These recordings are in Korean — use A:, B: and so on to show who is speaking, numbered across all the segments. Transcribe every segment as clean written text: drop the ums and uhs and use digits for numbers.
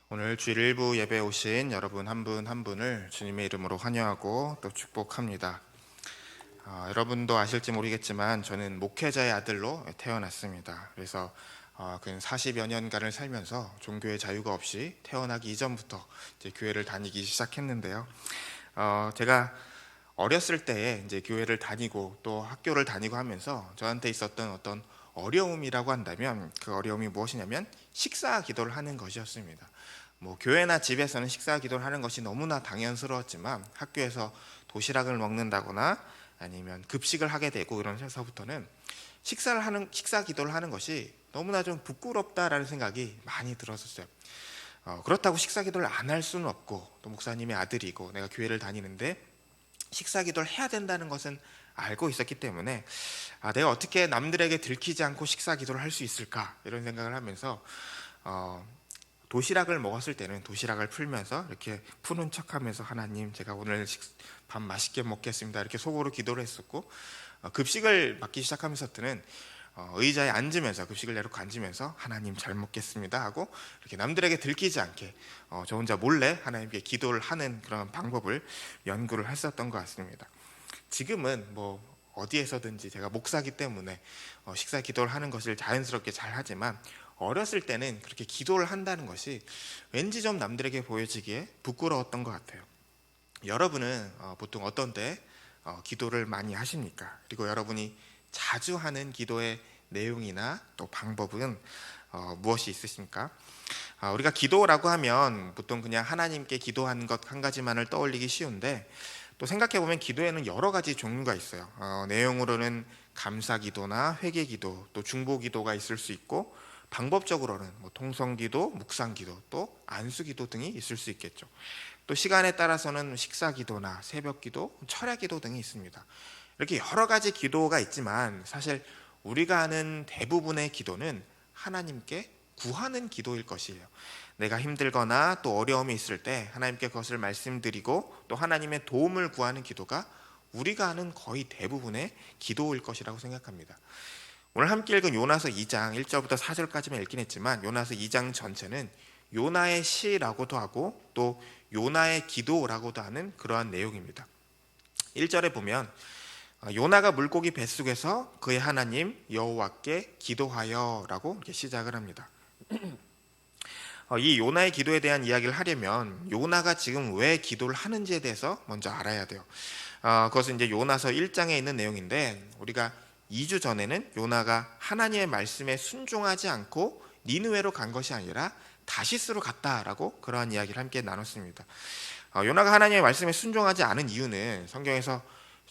A: 오늘 주일 일부 예배 오신 여러분 한 분 한 분을 주님의 이름으로 환영하고 또 축복합니다. 여러분도 아실지 모르겠지만 저는 목회자의 아들로 태어났습니다. 그래서 근 40여 년간을 살면서 종교의 자유가 없이 태어나기 이전부터 이제 교회를 다니기 시작했는데요. 제가 어렸을 때에 이제 교회를 다니고 또 학교를 다니고 하면서 저한테 있었던 어떤 어려움이라고 한다면 그 어려움이 무엇이냐면 식사 기도를 하는 것이었습니다. 뭐 교회나 집에서는 식사 기도를 하는 것이 너무나 당연스러웠지만 학교에서 도시락을 먹는다거나 아니면 급식을 하게 되고 이런 데서부터는 식사 기도를 하는 것이 너무나 좀 부끄럽다라는 생각이 많이 들었었어요. 그렇다고 식사 기도를 안 할 수는 없고 또 목사님의 아들이고 내가 교회를 다니는데 식사 기도를 해야 된다는 것은 알고 있었기 때문에 내가 어떻게 남들에게 들키지 않고 식사 기도를 할 수 있을까 이런 생각을 하면서 도시락을 먹었을 때는 도시락을 풀면서 이렇게 푸는 척하면서 하나님 제가 오늘 밥 맛있게 먹겠습니다 이렇게 속으로 기도를 했었고, 급식을 받기 시작하면서부터는 의자에 앉으면서 급식을 내놓고 앉으면서 하나님 잘 먹겠습니다 하고 이렇게 남들에게 들키지 않게 저 혼자 몰래 하나님께 기도를 하는 그런 방법을 연구를 했었던 것 같습니다. 지금은 뭐 어디에서든지 제가 목사기 때문에 식사 기도를 하는 것을 자연스럽게 잘 하지만 어렸을 때는 그렇게 기도를 한다는 것이 왠지 좀 남들에게 보여지기에 부끄러웠던 것 같아요. 여러분은 보통 어떤 때 기도를 많이 하십니까? 그리고 여러분이 자주 하는 기도의 내용이나 또 방법은 무엇이 있으십니까? 우리가 기도라고 하면 보통 그냥 하나님께 기도하는 것 한 가지만을 떠올리기 쉬운데 또 생각해보면 기도에는 여러 가지 종류가 있어요. 내용으로는 감사기도나 회개기도, 또 중보기도가 있을 수 있고 방법적으로는 뭐 통성기도, 묵상기도, 또 안수기도 등이 있을 수 있겠죠. 또 시간에 따라서는 식사기도나 새벽기도, 철야기도 등이 있습니다. 이렇게 여러 가지 기도가 있지만 사실 우리가 하는 대부분의 기도는 하나님께 구하는 기도일 것이에요. 내가 힘들거나 또 어려움이 있을 때 하나님께 그것을 말씀드리고 또 하나님의 도움을 구하는 기도가 우리가 하는 거의 대부분의 기도일 것이라고 생각합니다. 오늘 함께 읽은 요나서 2장 1절부터 4절까지만 읽긴 했지만 요나서 2장 전체는 요나의 시라고도 하고 또 요나의 기도라고도 하는 그러한 내용입니다. 1절에 보면 요나가 물고기 뱃속에서 그의 하나님 여호와께 기도하여 라고 이렇게 시작을 합니다. 이 요나의 기도에 대한 이야기를 하려면 요나가 지금 왜 기도를 하는지에 대해서 먼저 알아야 돼요. 그것은 이제 요나서 1장에 있는 내용인데 우리가 2주 전에는 요나가 하나님의 말씀에 순종하지 않고 니느웨로 간 것이 아니라 다시스로 갔다라고 그러한 이야기를 함께 나눴습니다. 요나가 하나님의 말씀에 순종하지 않은 이유는 성경에서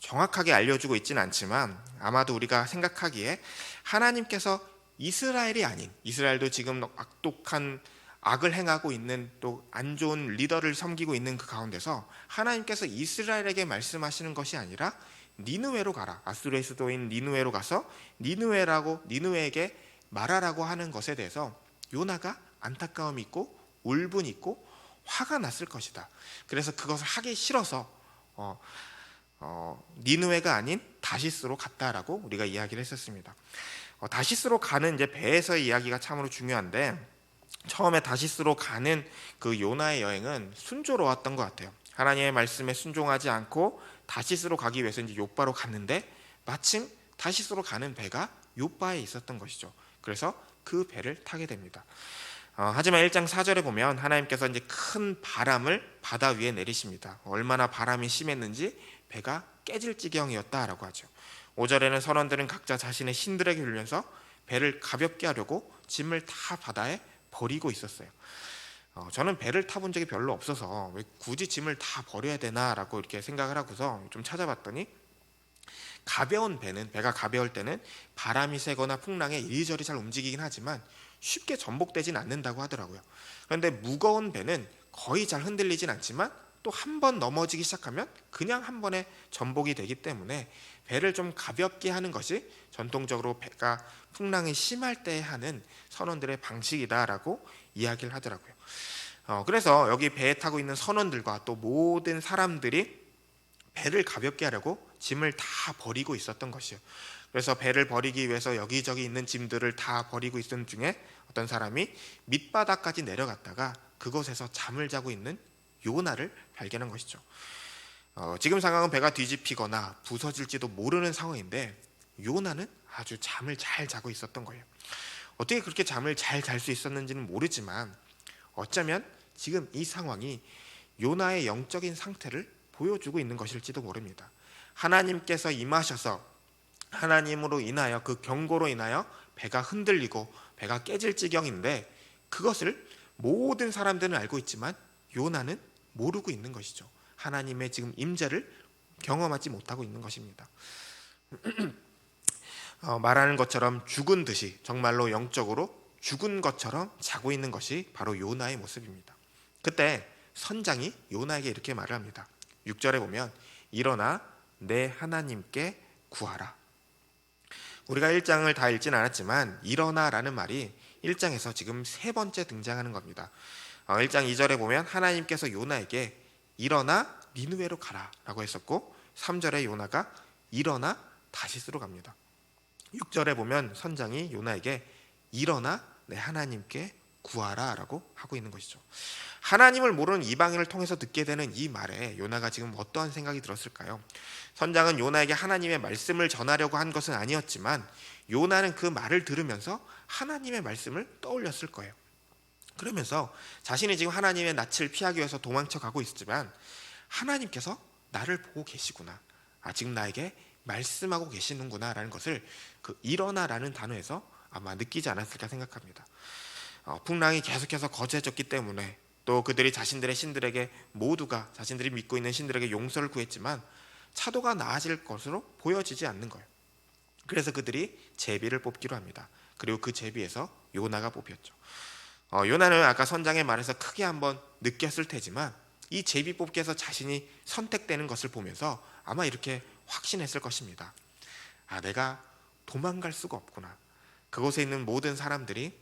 A: 정확하게 알려주고 있지는 않지만 아마도 우리가 생각하기에 하나님께서 이스라엘이 아닌, 이스라엘도 지금 악독한 악을 행하고 있는 또 안 좋은 리더를 섬기고 있는 그 가운데서 하나님께서 이스라엘에게 말씀하시는 것이 아니라 니느웨로 가라, 아수르의 수도인 니느웨로 가서 니느웨에게 말하라고 하는 것에 대해서 요나가 안타까움이 있고 울분이 있고 화가 났을 것이다. 그래서 그것을 하기 싫어서 니느웨가 아닌 다시스로 갔다라고 우리가 이야기를 했었습니다. 다시스로 가는 이제 배에서의 이야기가 참으로 중요한데 처음에 다시스로 가는 그 요나의 여행은 순조로웠던 것 같아요. 하나님의 말씀에 순종하지 않고 다시스로 가기 위해서 이제 욥바로 갔는데 마침 다시스로 가는 배가 욥바에 있었던 것이죠. 그래서 그 배를 타게 됩니다. 하지만 1장 4절에 보면 하나님께서 이제 큰 바람을 바다 위에 내리십니다. 얼마나 바람이 심했는지 배가 깨질 지경이었다라고 하죠. 5절에는 선원들은 각자 자신의 신들에게 울면서 배를 가볍게 하려고 짐을 다 바다에 버리고 있었어요. 저는 배를 타본 적이 별로 없어서 왜 굳이 짐을 다 버려야 되나라고 이렇게 생각을 하고서 좀 찾아봤더니 배가 가벼울 때는 바람이 세거나 풍랑에 이리저리 잘 움직이긴 하지만 쉽게 전복되진 않는다고 하더라고요. 그런데 무거운 배는 거의 잘 흔들리진 않지만 또 한 번 넘어지기 시작하면 그냥 한 번에 전복이 되기 때문에 배를 좀 가볍게 하는 것이 전통적으로 배가 풍랑이 심할 때 하는 선원들의 방식이다라고 이야기를 하더라고요. 그래서 여기 배에 타고 있는 선원들과 또 모든 사람들이 배를 가볍게 하려고 짐을 다 버리고 있었던 것이요. 그래서 배를 버리기 위해서 여기저기 있는 짐들을 다 버리고 있던 중에 어떤 사람이 밑바닥까지 내려갔다가 그곳에서 잠을 자고 있는 요나를 발견한 것이죠. 지금 상황은 배가 뒤집히거나 부서질지도 모르는 상황인데 요나는 아주 잠을 잘 자고 있었던 거예요. 어떻게 그렇게 잠을 잘 잘 수 있었는지는 모르지만 어쩌면 지금 이 상황이 요나의 영적인 상태를 보여주고 있는 것일지도 모릅니다. 하나님께서 임하셔서 하나님으로 인하여 그 경고로 인하여 배가 흔들리고 배가 깨질 지경인데 그것을 모든 사람들은 알고 있지만 요나는 모르고 있는 것이죠. 하나님의 지금 임재를 경험하지 못하고 있는 것입니다. 말하는 것처럼 죽은 듯이 정말로 영적으로 죽은 것처럼 자고 있는 것이 바로 요나의 모습입니다. 그때 선장이 요나에게 이렇게 말을 합니다. 6절에 보면 일어나 내 하나님께 구하라. 우리가 1장을 다 읽진 않았지만 일어나라는 말이 1장에서 지금 세 번째 등장하는 겁니다. 1장 2절에 보면 하나님께서 요나에게 일어나 니느웨로 가라 라고 했었고 3절에 요나가 일어나 다시스로 갑니다. 6절에 보면 선장이 요나에게 일어나 내 하나님께 구하라 라고 하고 있는 것이죠. 하나님을 모르는 이방인을 통해서 듣게 되는 이 말에 요나가 지금 어떠한 생각이 들었을까요? 선장은 요나에게 하나님의 말씀을 전하려고 한 것은 아니었지만 요나는 그 말을 들으면서 하나님의 말씀을 떠올렸을 거예요. 그러면서 자신이 지금 하나님의 낯을 피하기 위해서 도망쳐 가고 있지만 하나님께서 나를 보고 계시구나, 지금 나에게 말씀하고 계시는구나 라는 것을 그 일어나라는 단어에서 아마 느끼지 않았을까 생각합니다. 풍랑이 계속해서 거세졌기 때문에 또 그들이 자신들의 신들에게 모두가 자신들이 믿고 있는 신들에게 용서를 구했지만 차도가 나아질 것으로 보여지지 않는 거예요. 그래서 그들이 제비를 뽑기로 합니다. 그리고 그 제비에서 요나가 뽑혔죠. 요나는 아까 선장의 말에서 크게 한번 느꼈을 테지만 이 제비 뽑기에서 자신이 선택되는 것을 보면서 아마 이렇게 확신했을 것입니다. 내가 도망갈 수가 없구나. 그곳에 있는 모든 사람들이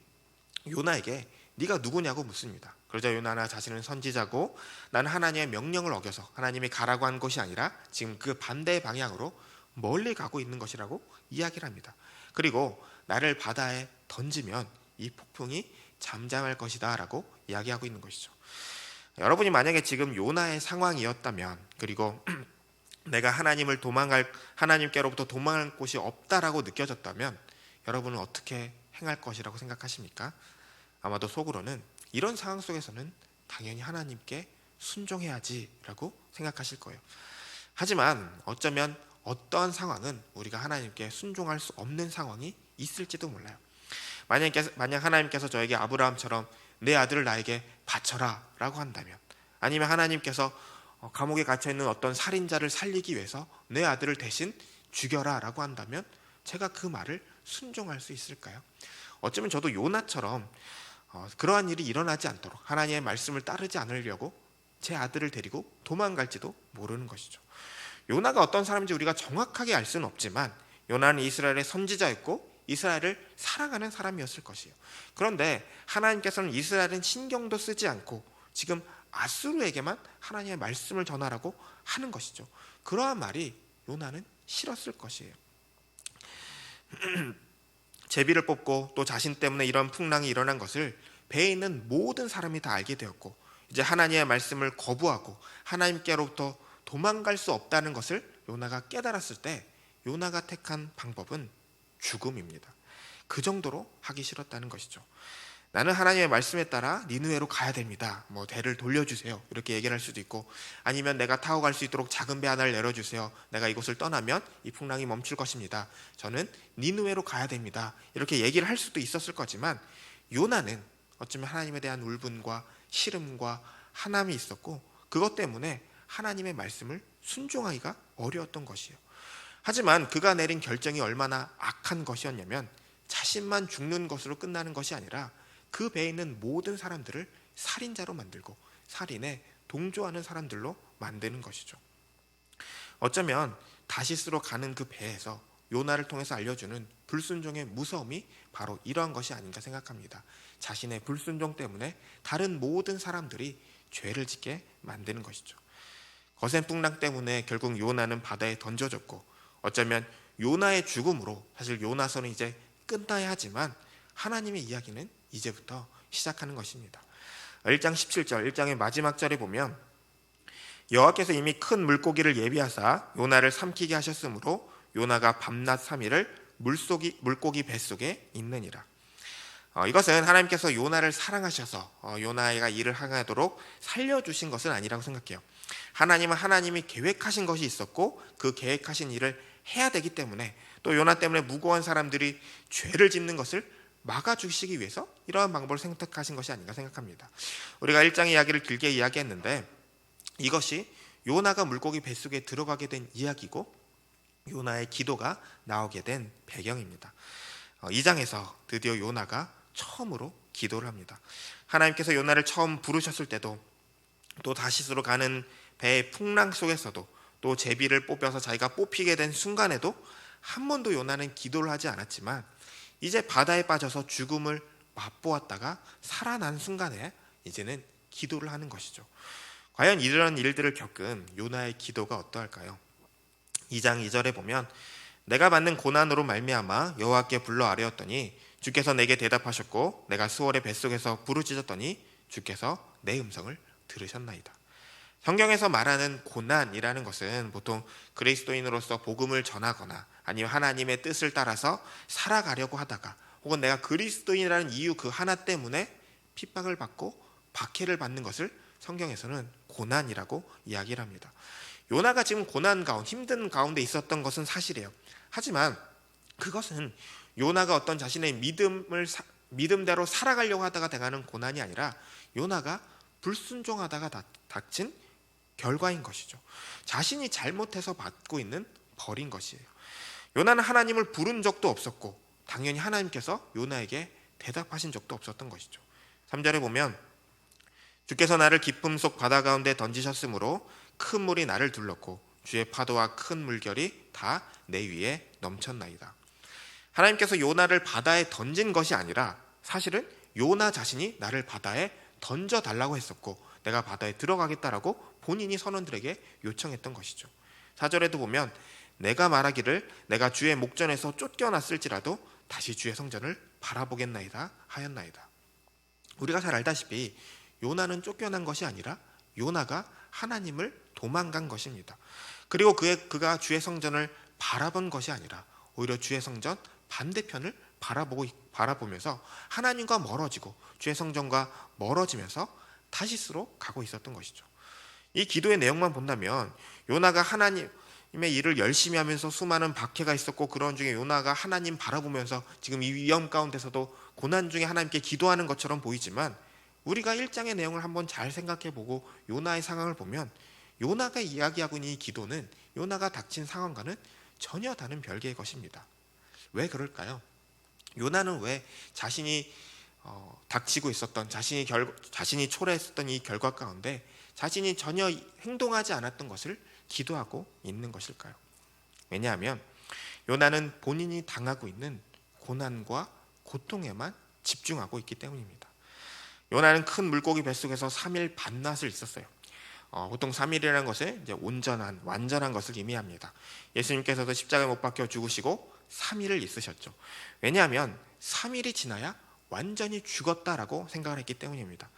A: 요나에게 네가 누구냐고 묻습니다. 그러자 요나는 자신은 선지자고 나는 하나님의 명령을 어겨서 하나님이 가라고 한 것이 아니라 지금 그 반대의 방향으로 멀리 가고 있는 것이라고 이야기를 합니다. 그리고 나를 바다에 던지면 이 폭풍이 잠잠할 것이다 라고 이야기하고 있는 것이죠. 여러분이 만약에 지금 요나의 상황이었다면, 그리고 내가 하나님께로부터 도망갈 곳이 없다라고 느껴졌다면 여러분은 어떻게 행할 것이라고 생각하십니까? 아마도 속으로는 이런 상황 속에서는 당연히 하나님께 순종해야지라고 생각하실 거예요. 하지만 어쩌면 어떠한 상황은 우리가 하나님께 순종할 수 없는 상황이 있을지도 몰라요. 만약 하나님께서 저에게 아브라함처럼 내 아들을 나에게 바쳐라 라고 한다면, 아니면 하나님께서 감옥에 갇혀있는 어떤 살인자를 살리기 위해서 내 아들을 대신 죽여라 라고 한다면 제가 그 말을 순종할 수 있을까요? 어쩌면 저도 요나처럼 그러한 일이 일어나지 않도록 하나님의 말씀을 따르지 않으려고 제 아들을 데리고 도망갈지도 모르는 것이죠. 요나가 어떤 사람인지 우리가 정확하게 알 수는 없지만 요나는 이스라엘의 선지자였고 이스라엘을 사랑하는 사람이었을 것이에요. 그런데 하나님께서는 이스라엘은 신경도 쓰지 않고 지금 아수르에게만 하나님의 말씀을 전하라고 하는 것이죠. 그러한 말이 요나는 싫었을 것이에요. 제비를 뽑고 또 자신 때문에 이런 풍랑이 일어난 것을 배에 있는 모든 사람이 다 알게 되었고 이제 하나님의 말씀을 거부하고 하나님께로부터 도망갈 수 없다는 것을 요나가 깨달았을 때 요나가 택한 방법은 죽음입니다. 그 정도로 하기 싫었다는 것이죠. 나는 하나님의 말씀에 따라 니느웨로 가야 됩니다. 배를 돌려주세요. 이렇게 얘기를 할 수도 있고, 아니면 내가 타고 갈 수 있도록 작은 배 하나를 내려주세요. 내가 이곳을 떠나면 이 풍랑이 멈출 것입니다. 저는 니느웨로 가야 됩니다. 이렇게 얘기를 할 수도 있었을 거지만 요나는 어쩌면 하나님에 대한 울분과 시름과 한함이 있었고 그것 때문에 하나님의 말씀을 순종하기가 어려웠던 것이에요. 하지만 그가 내린 결정이 얼마나 악한 것이었냐면 자신만 죽는 것으로 끝나는 것이 아니라 그 배에 있는 모든 사람들을 살인자로 만들고 살인에 동조하는 사람들로 만드는 것이죠. 어쩌면 다시스로 가는 그 배에서 요나를 통해서 알려주는 불순종의 무서움이 바로 이러한 것이 아닌가 생각합니다. 자신의 불순종 때문에 다른 모든 사람들이 죄를 짓게 만드는 것이죠. 거센 풍랑 때문에 결국 요나는 바다에 던져졌고 어쩌면 요나의 죽음으로 사실 요나서는 이제 끝나야 하지만 하나님의 이야기는 이제부터 시작하는 것입니다. 1장 17절, 1장의 마지막 절에 보면 여호와께서 이미 큰 물고기를 예비하사 요나를 삼키게 하셨으므로 요나가 밤낮 3일을 물고기 뱃속에 있느니라. 이것은 하나님께서 요나를 사랑하셔서 요나가 일을 행하도록 살려주신 것은 아니라고 생각해요. 하나님은 하나님이 계획하신 것이 있었고 그 계획하신 일을 해야 되기 때문에, 또 요나 때문에 무고한 사람들이 죄를 짓는 것을 막아주시기 위해서 이러한 방법을 선택하신 것이 아닌가 생각합니다. 우리가 1장 이야기를 길게 이야기했는데 이것이 요나가 물고기 뱃속에 들어가게 된 이야기고 요나의 기도가 나오게 된 배경입니다. 2장에서 드디어 요나가 처음으로 기도를 합니다. 하나님께서 요나를 처음 부르셨을 때도, 또 다시스로 가는 배의 풍랑 속에서도, 또 제비를 뽑혀서 자기가 뽑히게 된 순간에도 한 번도 요나는 기도를 하지 않았지만 이제 바다에 빠져서 죽음을 맛보았다가 살아난 순간에 이제는 기도를 하는 것이죠. 과연 이런 일들을 겪은 요나의 기도가 어떠할까요? 2장 2절에 보면 내가 받는 고난으로 말미암아 여호와께 불러 아뢰었더니 주께서 내게 대답하셨고 내가 수월의 뱃속에서 부르짖었더니 주께서 내 음성을 들으셨나이다. 성경에서 말하는 고난이라는 것은 보통 그리스도인으로서 복음을 전하거나 아니면 하나님의 뜻을 따라서 살아가려고 하다가, 혹은 내가 그리스도인이라는 이유 그 하나 때문에 핍박을 받고 박해를 받는 것을 성경에서는 고난이라고 이야기를 합니다. 요나가 지금 고난 가운데, 힘든 가운데 있었던 것은 사실이에요. 하지만 그것은 요나가 어떤 자신의 믿음대로 살아가려고 하다가 당하는 고난이 아니라 요나가 불순종하다가 닥친 결과인 것이죠. 자신이 잘못해서 받고 있는 벌인 것이에요. 요나는 하나님을 부른 적도 없었고 당연히 하나님께서 요나에게 대답하신 적도 없었던 것이죠. 3절에 보면 주께서 나를 깊음 속 바다 가운데 던지셨으므로 큰 물이 나를 둘렀고 주의 파도와 큰 물결이 다 내 위에 넘쳤나이다. 하나님께서 요나를 바다에 던진 것이 아니라 사실은 요나 자신이 나를 바다에 던져달라고 했었고 내가 바다에 들어가겠다라고 본인이 선원들에게 요청했던 것이죠. 4절에도 보면 내가 말하기를 내가 주의 목전에서 쫓겨났을지라도 다시 주의 성전을 바라보겠나이다 하였나이다. 우리가 잘 알다시피 요나는 쫓겨난 것이 아니라 요나가 하나님을 도망간 것입니다. 그리고 그가 주의 성전을 바라본 것이 아니라 오히려 주의 성전 반대편을 바라보면서 하나님과 멀어지고 주의 성전과 멀어지면서 다시스로 가고 있었던 것이죠. 이 기도의 내용만 본다면 요나가 하나님의 일을 열심히 하면서 수많은 박해가 있었고 그런 중에 요나가 하나님 바라보면서 지금 이 위험 가운데서도 고난 중에 하나님께 기도하는 것처럼 보이지만, 우리가 1장의 내용을 한번 잘 생각해보고 요나의 상황을 보면 요나가 이야기하고 있는 이 기도는 요나가 닥친 상황과는 전혀 다른 별개의 것입니다. 왜 그럴까요? 요나는 왜 자신이 닥치고 있었던, 자신이 초래했었던 이 결과 가운데 자신이 전혀 행동하지 않았던 것을 기도하고 있는 것일까요? 왜냐하면 요나는 본인이 당하고 있는 고난과 고통에만 집중하고 있기 때문입니다. 요나는 큰 물고기 뱃속에서 3일 밤낮을 있었어요. 보통 3일이라는 것은 이제 온전한, 완전한 것을 의미합니다. 예수님께서도 십자가에 못 박혀 죽으시고 3일을 있으셨죠. 왜냐하면 3일이 지나야 완전히 죽었다라고 생각을 했기 때문입니다.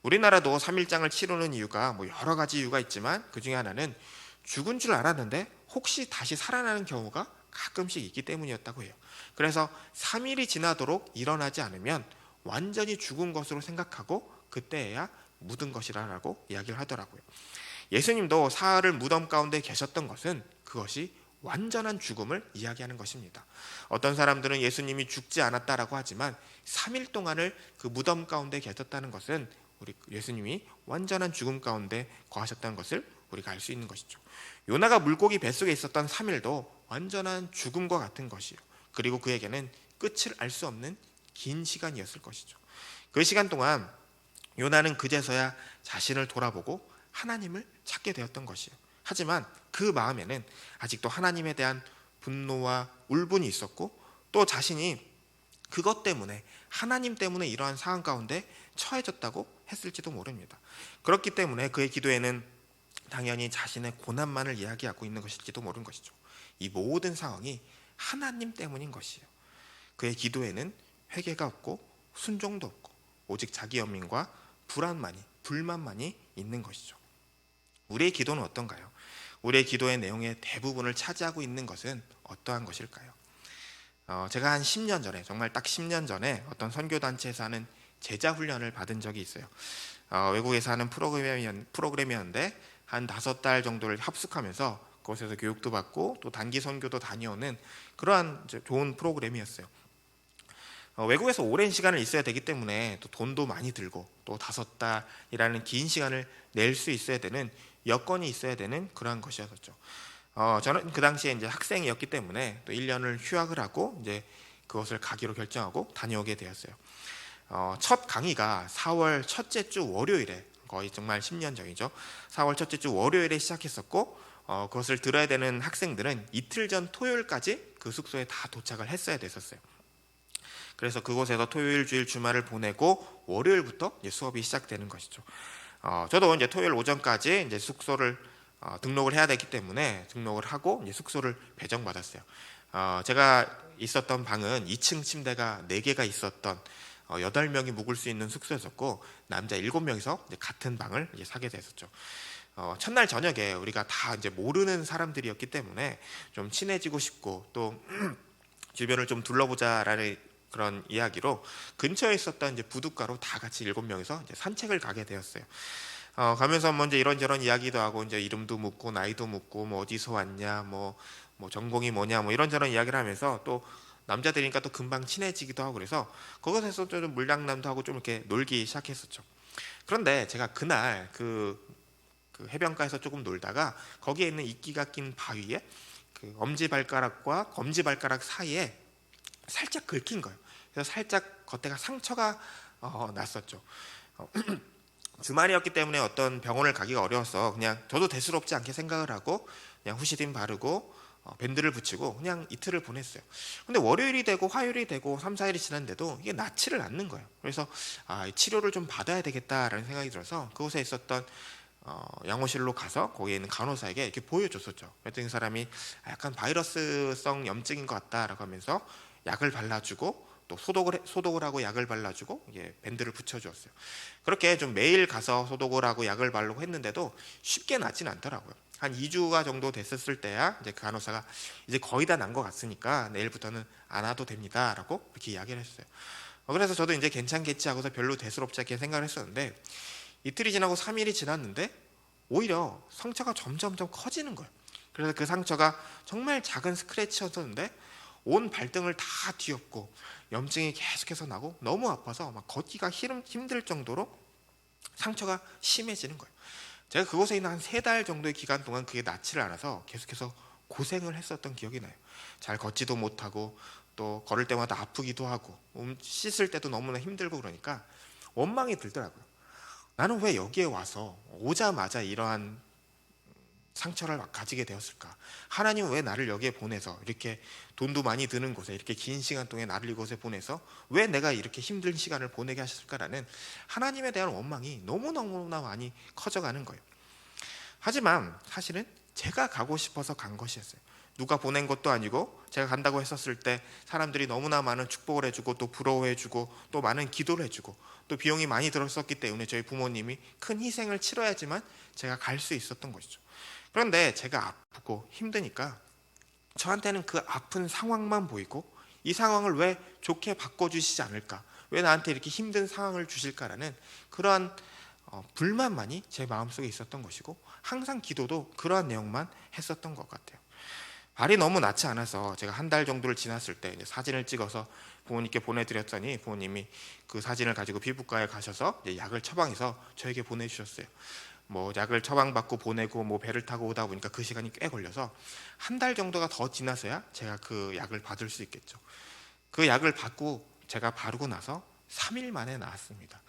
A: 우리나라도 3일장을 치르는 이유가 여러 가지 이유가 있지만 그 중에 하나는 죽은 줄 알았는데 혹시 다시 살아나는 경우가 가끔씩 있기 때문이었다고 해요. 그래서 3일이 지나도록 일어나지 않으면 완전히 죽은 것으로 생각하고 그때야 묻은 것이라고 이야기를 하더라고요. 예수님도 사흘을 무덤 가운데 계셨던 것은 그것이 완전한 죽음을 이야기하는 것입니다. 어떤 사람들은 예수님이 죽지 않았다라고 하지만 3일 동안을 그 무덤 가운데 계셨다는 것은 우리 예수님이 완전한 죽음 가운데 거하셨다는 것을 우리가 알 수 있는 것이죠. 요나가 물고기 뱃속에 있었던 3일도 완전한 죽음과 같은 것이요. 그리고 그에게는 끝을 알 수 없는 긴 시간이었을 것이죠. 그 시간 동안 요나는 그제서야 자신을 돌아보고 하나님을 찾게 되었던 것이에요. 하지만 그 마음에는 아직도 하나님에 대한 분노와 울분이 있었고 또 자신이 그것 때문에, 하나님 때문에 이러한 상황 가운데 처해졌다고 했을지도 모릅니다. 그렇기 때문에 그의 기도에는 당연히 자신의 고난만을 이야기하고 있는 것일지도 모르는 것이죠. 이 모든 상황이 하나님 때문인 것이에요. 그의 기도에는 회개가 없고 순종도 없고 오직 자기 연민과 불만만이 있는 것이죠. 우리의 기도는 어떤가요? 우리의 기도의 내용의 대부분을 차지하고 있는 것은 어떠한 것일까요? 제가 한 10년 전에, 정말 딱 10년 전에 어떤 선교단체에서 하는 제자 훈련을 받은 적이 있어요. 외국에서 하는 프로그램이었는데 한 5달 정도를 합숙하면서 그곳에서 교육도 받고 또 단기 선교도 다녀오는 그러한 좋은 프로그램이었어요. 외국에서 오랜 시간을 있어야 되기 때문에 또 돈도 많이 들고 또 5달이라는 긴 시간을 낼 수 있어야 되는 여건이 있어야 되는 그러한 것이었죠. 저는 그 당시에 이제 학생이었기 때문에 또 1년을 휴학을 하고 이제 그것을 가기로 결정하고 다녀오게 되었어요. 첫 강의가 4월 첫째 주 월요일에, 거의 정말 10년 전이죠. 4월 첫째 주 월요일에 시작했었고 그것을 들어야 되는 학생들은 이틀 전 토요일까지 그 숙소에 다 도착을 했어야 됐었어요. 그래서 그곳에서 토요일, 주일, 주말을 보내고 월요일부터 이제 수업이 시작되는 것이죠. 저도 이제 토요일 오전까지 이제 숙소를 등록을 해야 되기 때문에 등록을 하고 이제 숙소를 배정받았어요. 제가 있었던 방은 2층 침대가 4개가 있었던 8명이 묵을 수 있는 숙소였었고 남자 7명이서 이제 같은 방을 이제 사게 됐었죠. 첫날 저녁에 우리가 다 이제 모르는 사람들이었기 때문에 좀 친해지고 싶고 또 주변을 좀 둘러보자라는 그런 이야기로 근처에 있었던 이제 부둣가로 다 같이 7명이서 이제 산책을 가게 되었어요. 가면서 뭐 이제 이런저런 이야기도 하고 이제 이름도 묻고 나이도 묻고 뭐 어디서 왔냐 뭐 전공이 뭐냐 뭐 이런저런 이야기를 하면서 또 남자들이니까 또 금방 친해지기도 하고 그래서 거기서 좀 물장난도 하고 좀 이렇게 놀기 시작했었죠. 그런데 제가 그날 그 해변가에서 조금 놀다가 거기에 있는 이끼가 낀 바위에 그 엄지발가락과 검지발가락 사이에 살짝 긁힌 거예요. 그래서 살짝 겉에가 상처가 났었죠. 주말이었기 때문에 어떤 병원을 가기가 어려워서 그냥 저도 대수롭지 않게 생각을 하고 그냥 후시딘 바르고 밴드를 붙이고 그냥 이틀을 보냈어요. 근데 월요일이 되고 화요일이 되고 3, 4일이 지났는데도 이게 낫지를 않는 거예요. 그래서 치료를 좀 받아야 되겠다라는 생각이 들어서 그곳에 있었던 양호실로 가서 거기에 있는 간호사에게 이렇게 보여줬었죠. 그랬더니 그 사람이 약간 바이러스성 염증인 것 같다라고 하면서 약을 발라주고 또 소독을 하고 약을 발라주고 이게 밴드를 붙여주었어요. 그렇게 좀 매일 가서 소독을 하고 약을 바르고 했는데도 쉽게 낫진 않더라고요. 한 2주가 정도 됐었을 때야 이제 그 간호사가 이제 거의 다 난 것 같으니까 내일부터는 안 와도 됩니다라고 이렇게 이야기를 했어요. 그래서 저도 이제 괜찮겠지 하고서 별로 대수롭지 않게 생각을 했었는데 이틀이 지나고 3일이 지났는데 오히려 상처가 점점점 커지는 거예요. 그래서 그 상처가 정말 작은 스크래치였었는데 온 발등을 다 뒤엎고 염증이 계속해서 나고 너무 아파서 막 걷기가 힘들 정도로 상처가 심해지는 거예요. 제가 그곳에 있는 한 3달 정도의 기간 동안 그게 낫지를 않아서 계속해서 고생을 했었던 기억이 나요. 잘 걷지도 못하고 또 걸을 때마다 아프기도 하고 씻을 때도 너무나 힘들고 그러니까 원망이 들더라고요. 나는 왜 여기에 와서 오자마자 이러한 상처를 가지게 되었을까? 하나님은 왜 나를 여기에 보내서 이렇게 돈도 많이 드는 곳에 이렇게 긴 시간 동안 나를 이곳에 보내서 왜 내가 이렇게 힘든 시간을 보내게 하셨을까라는 하나님에 대한 원망이 너무너무나 많이 커져가는 거예요. 하지만 사실은 제가 가고 싶어서 간 것이었어요. 누가 보낸 것도 아니고 제가 간다고 했었을 때 사람들이 너무나 많은 축복을 해주고 또 부러워해주고 또 많은 기도를 해주고 또 비용이 많이 들었었기 때문에 저희 부모님이 큰 희생을 치러야지만 제가 갈 수 있었던 것이죠. 그런데 제가 아프고 힘드니까 저한테는 그 아픈 상황만 보이고 이 상황을 왜 좋게 바꿔주시지 않을까, 왜 나한테 이렇게 힘든 상황을 주실까라는 그러한 불만만이 제 마음속에 있었던 것이고 항상 기도도 그러한 내용만 했었던 것 같아요. 발이 너무 낫지 않아서 제가 한 달 정도를 지났을 때 이제 사진을 찍어서 부모님께 보내드렸더니 부모님이 그 사진을 가지고 피부과에 가셔서 이제 약을 처방해서 저에게 보내주셨어요. 뭐 약을 처방받고 보내고 뭐 배를 타고 오다 보니까 그 시간이 꽤 걸려서 한 달 정도가 더 지나서야 제가 그 약을 받을 수 있겠죠. 그 약을 받고 제가 바르고 나서 3일 만에 나았습니다.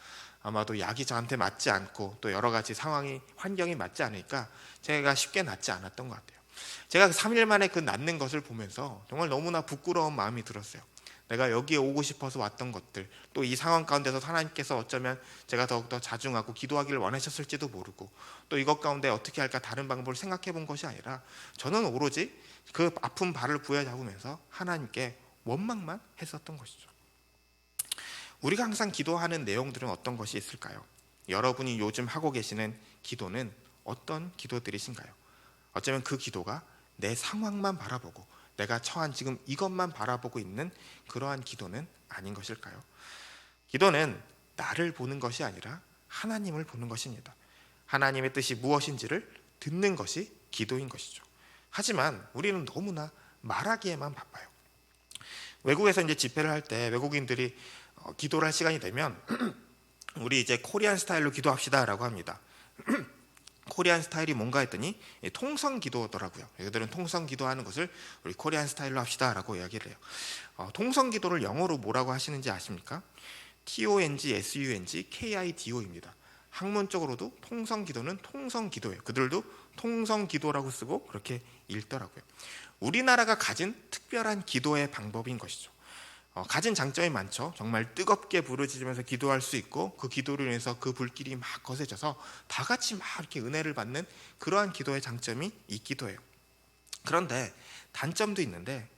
A: 아마도 약이 저한테 맞지 않고 또 여러 가지 상황이 환경이 맞지 않으니까 제가 쉽게 낫지 않았던 것 같아요. 제가 3일 만에 그 낫는 것을 보면서 정말 너무나 부끄러운 마음이 들었어요. 내가 여기에 오고 싶어서 왔던 것들, 또 이 상황 가운데서 하나님께서 어쩌면 제가 더욱더 자중하고 기도하기를 원하셨을지도 모르고 또 이것 가운데 어떻게 할까 다른 방법을 생각해 본 것이 아니라 저는 오로지 그 아픈 발을 부여잡으면서 하나님께 원망만 했었던 것이죠. 우리가 항상 기도하는 내용들은 어떤 것이 있을까요? 여러분이 요즘 하고 계시는 기도는 어떤 기도들이신가요? 어쩌면 그 기도가 내 상황만 바라보고 내가 처한 지금 이것만 바라보고 있는 그러한 기도는 아닌 것일까요? 기도는 나를 보는 것이 아니라 하나님을 보는 것입니다. 하나님의 뜻이 무엇인지를 듣는 것이 기도인 것이죠. 하지만 우리는 너무나 말하기에만 바빠요. 외국에서 이제 집회를 할 때 외국인들이 기도를 할 시간이 되면 우리 이제 코리안 스타일로 기도합시다라고 합니다. 코리안 스타일이 뭔가 했더니 통성 기도더라고요. 얘들은 통성 기도하는 것을 우리 코리안 스타일로 합시다라고 이야기를 해요. 통성 기도를 영어로 뭐라고 하시는지 아십니까? TONGSUNG KIDO입니다. 학문적으로도 통성 기도는 통성 기도예요. 그들도 통성 기도라고 쓰고 그렇게 읽더라고요. 우리나라가 가진 특별한 기도의 방법인 것이죠. 가진 장점이 많죠. 정말 뜨겁게 부르짖으면서 기도할 수 있고 그 기도로 인해서 그 불길이 막 거세져서 다 같이 막 이렇게 은혜를 받는 그러한 기도의 장점이 있기도 해요. 그런데 단점도 있는데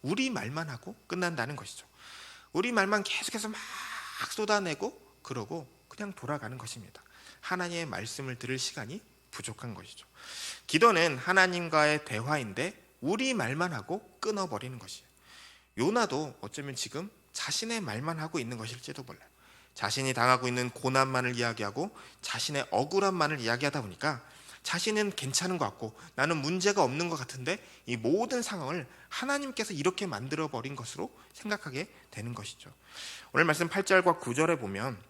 A: 우리 말만 하고 끝난다는 것이죠. 우리 말만 계속해서 막 쏟아내고 그러고 그냥 돌아가는 것입니다. 하나님의 말씀을 들을 시간이 부족한 것이죠. 기도는 하나님과의 대화인데 우리 말만 하고 끊어버리는 것이에요. 요나도 어쩌면 지금 자신의 말만 하고 있는 것일지도 몰라요. 자신이 당하고 있는 고난만을 이야기하고 자신의 억울함만을 이야기하다 보니까 자신은 괜찮은 것 같고 나는 문제가 없는 것 같은데 이 모든 상황을 하나님께서 이렇게 만들어버린 것으로 생각하게 되는 것이죠. 오늘 말씀 8절과 9절에 보면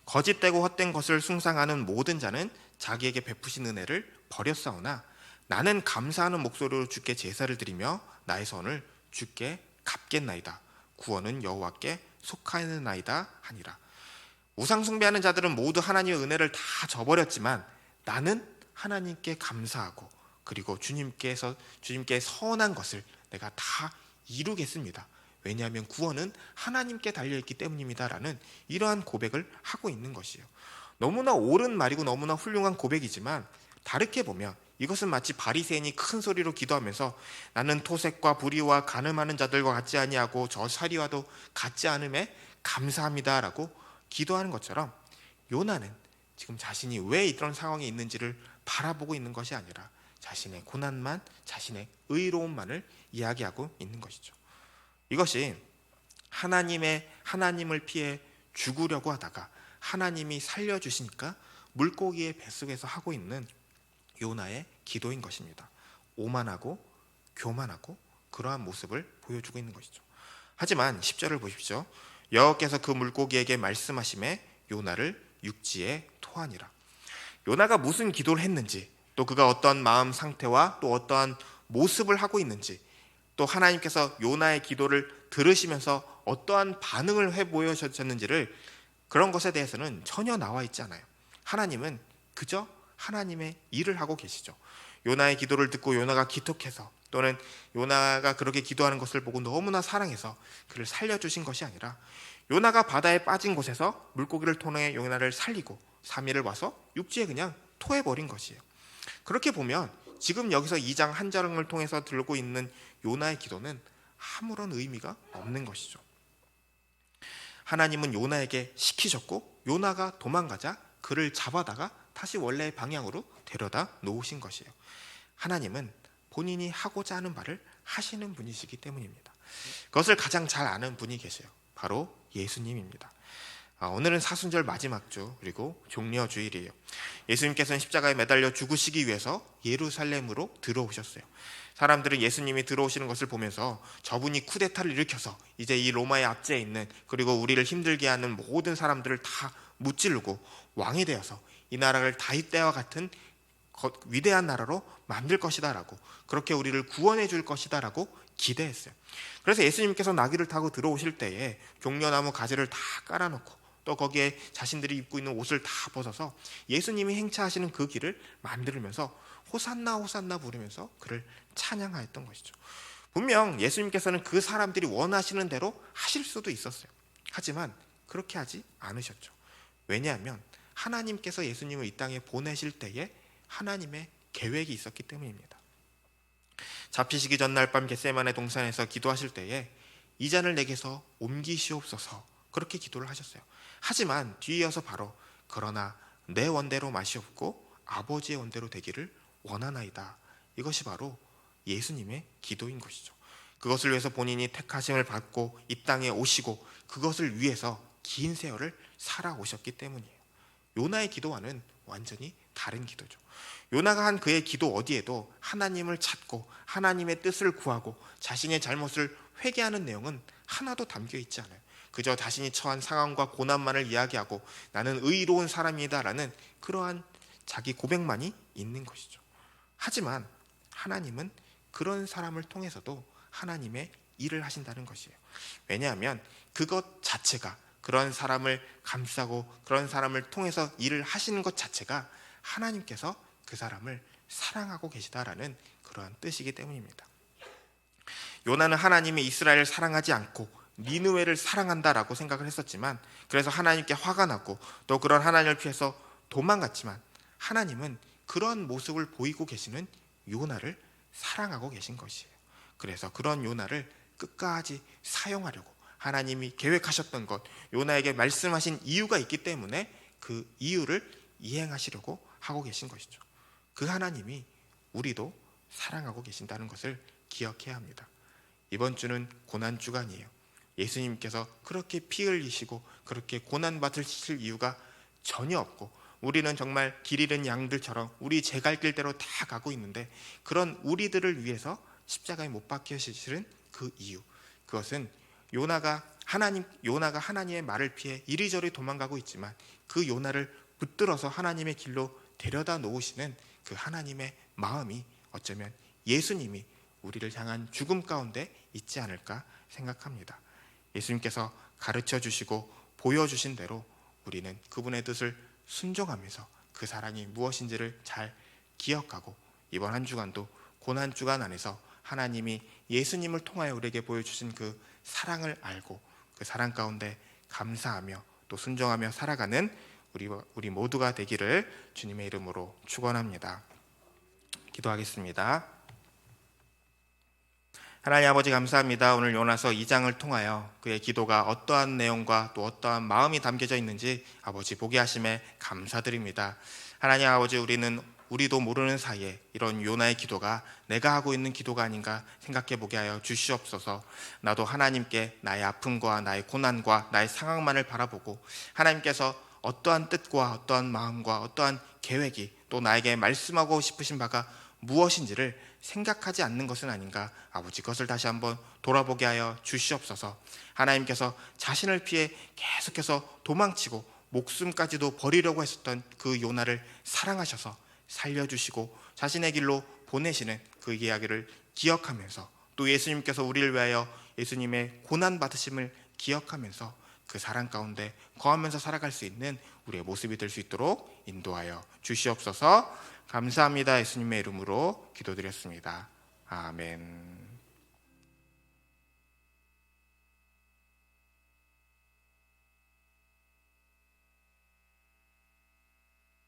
A: 거짓되고 헛된 것을 숭상하는 모든 자는 자기에게 베푸신 은혜를 버렸사오나 나는 감사하는 목소리로 주께 제사를 드리며 나의 선을 주께 갚겠나이다. 구원은 여호와께 속하였나이다 하니라. 우상 숭배하는 자들은 모두 하나님의 은혜를 다 저버렸지만 나는 하나님께 감사하고 그리고 주님께 선한 것을 내가 다 이루겠습니다. 왜냐하면 구원은 하나님께 달려있기 때문입니다라는 이러한 고백을 하고 있는 것이에요. 너무나 옳은 말이고 너무나 훌륭한 고백이지만 다르게 보면 이것은 마치 바리새인이 큰 소리로 기도하면서 나는 토색과 불의와 간음하는 자들과 같지 아니하고 저 사리와도 같지 않음에 감사합니다라고 기도하는 것처럼 요나는 지금 자신이 왜 이런 상황에 있는지를 바라보고 있는 것이 아니라 자신의 고난만, 자신의 의로움만을 이야기하고 있는 것이죠. 이것이 하나님을 피해 죽으려고 하다가 하나님이 살려주시니까 물고기의 뱃속에서 하고 있는 요나의 기도인 것입니다. 오만하고 교만하고 그러한 모습을 보여주고 있는 것이죠. 하지만 10절을 보십시오. 여호와께서 그 물고기에게 말씀하시매 요나를 육지에 토하니라. 요나가 무슨 기도를 했는지 또 그가 어떤 마음 상태와 또 어떠한 모습을 하고 있는지 또 하나님께서 요나의 기도를 들으시면서 어떠한 반응을 해 보여주셨는지를 그런 것에 대해서는 전혀 나와 있지 않아요. 하나님은 그저 하나님의 일을 하고 계시죠. 요나의 기도를 듣고 요나가 기특해서 또는 요나가 그렇게 기도하는 것을 보고 너무나 사랑해서 그를 살려주신 것이 아니라 요나가 바다에 빠진 곳에서 물고기를 통해 요나를 살리고 3일을 와서 육지에 그냥 토해버린 것이에요. 그렇게 보면 지금 여기서 2장 한 절을 통해서 들고 있는 요나의 기도는 아무런 의미가 없는 것이죠. 하나님은 요나에게 시키셨고 요나가 도망가자 그를 잡아다가 다시 원래의 방향으로 데려다 놓으신 것이에요. 하나님은 본인이 하고자 하는 바를 하시는 분이시기 때문입니다. 그것을 가장 잘 아는 분이 계세요. 바로 예수님입니다. 오늘은 사순절 마지막 주 그리고 종려 주일이에요. 예수님께서는 십자가에 매달려 죽으시기 위해서 예루살렘으로 들어오셨어요. 사람들은 예수님이 들어오시는 것을 보면서 저분이 쿠데타를 일으켜서 이제 이 로마의 압제에 있는 그리고 우리를 힘들게 하는 모든 사람들을 다 무찌르고 왕이 되어서 이 나라를 다윗 때와 같은 위대한 나라로 만들 것이다 라고 그렇게 우리를 구원해 줄 것이다 라고 기대했어요. 그래서 예수님께서 나귀를 타고 들어오실 때에 종려나무 가지를 다 깔아놓고 또 거기에 자신들이 입고 있는 옷을 다 벗어서 예수님이 행차하시는 그 길을 만들면서 호산나 호산나 부르면서 그를 찬양하였던 것이죠. 분명 예수님께서는 그 사람들이 원하시는 대로 하실 수도 있었어요. 하지만 그렇게 하지 않으셨죠. 왜냐하면 하나님께서 예수님을 이 땅에 보내실 때에 하나님의 계획이 있었기 때문입니다. 잡히시기 전날 밤 겟세마네 동산에서 기도하실 때에 이 잔을 내게서 옮기시옵소서 그렇게 기도를 하셨어요. 하지만 뒤이어서 바로 그러나 내 원대로 마시옵고 아버지의 원대로 되기를 원하나이다. 이것이 바로 예수님의 기도인 것이죠. 그것을 위해서 본인이 택하심을 받고 이 땅에 오시고 그것을 위해서 긴 세월을 살아오셨기 때문이에요. 요나의 기도와는 완전히 다른 기도죠. 요나가 한 그의 기도 어디에도 하나님을 찾고 하나님의 뜻을 구하고 자신의 잘못을 회개하는 내용은 하나도 담겨 있지 않아요. 그저 자신이 처한 상황과 고난만을 이야기하고 나는 의로운 사람이다라는 그러한 자기 고백만이 있는 것이죠. 하지만 하나님은 그런 사람을 통해서도 하나님의 일을 하신다는 것이에요. 왜냐하면 그것 자체가, 그런 사람을 감싸고 그런 사람을 통해서 일을 하시는 것 자체가 하나님께서 그 사람을 사랑하고 계시다라는 그러한 뜻이기 때문입니다. 요나는 하나님이 이스라엘을 사랑하지 않고 니느웨를 사랑한다라고 생각을 했었지만, 그래서 하나님께 화가 났고 또 그런 하나님을 피해서 도망갔지만, 하나님은 그런 모습을 보이고 계시는 요나를 사랑하고 계신 것이에요. 그래서 그런 요나를 끝까지 사용하려고 하나님이 계획하셨던 것, 요나에게 말씀하신 이유가 있기 때문에 그 이유를 이행하시려고 하고 계신 것이죠. 그 하나님이 우리도 사랑하고 계신다는 것을 기억해야 합니다. 이번 주는 고난주간이에요. 예수님께서 그렇게 피 흘리시고 그렇게 고난받으실 이유가 전혀 없고, 우리는 정말 길 잃은 양들처럼 우리 제 갈 길대로 다 가고 있는데, 그런 우리들을 위해서 십자가에 못 박히시는 그 이유, 그것은 요나가 하나님의 말을 피해 이리저리 도망가고 있지만 그 요나를 붙들어서 하나님의 길로 데려다 놓으시는 그 하나님의 마음이 어쩌면 예수님이 우리를 향한 죽음 가운데 있지 않을까 생각합니다. 예수님께서 가르쳐 주시고 보여주신 대로 우리는 그분의 뜻을 순종하면서 그 사랑이 무엇인지를 잘 기억하고, 이번 한 주간도 고난주간 안에서 하나님이 예수님을 통하여 우리에게 보여주신 그 사랑을 알고 그 사랑 가운데 감사하며 또 순종하며 살아가는 우리 모두가 되기를 주님의 이름으로 축원합니다. 기도하겠습니다. 하나님 아버지, 감사합니다. 오늘 요나서 2장을 통하여 그의 기도가 어떠한 내용과 또 어떠한 마음이 담겨져 있는지 아버지 보게 하심에 감사드립니다. 하나님 아버지, 우리도 모르는 사이에 이런 요나의 기도가 내가 하고 있는 기도가 아닌가 생각해 보게 하여 주시옵소서. 나도 하나님께 나의 아픔과 나의 고난과 나의 상황만을 바라보고 하나님께서 어떠한 뜻과 어떠한 마음과 어떠한 계획이 또 나에게 말씀하고 싶으신 바가 무엇인지를 생각하지 않는 것은 아닌가. 아버지, 그것을 다시 한번 돌아보게 하여 주시옵소서. 하나님께서 자신을 피해 계속해서 도망치고 목숨까지도 버리려고 했었던 그 요나를 사랑하셔서 살려주시고 자신의 길로 보내시는 그 이야기를 기억하면서, 또 예수님께서 우리를 위하여 예수님의 고난받으심을 기억하면서 그 사랑 가운데 거하면서 살아갈 수 있는 우리의 모습이 될 수 있도록 인도하여 주시옵소서. 감사합니다. 예수님의 이름으로 기도드렸습니다. 아멘.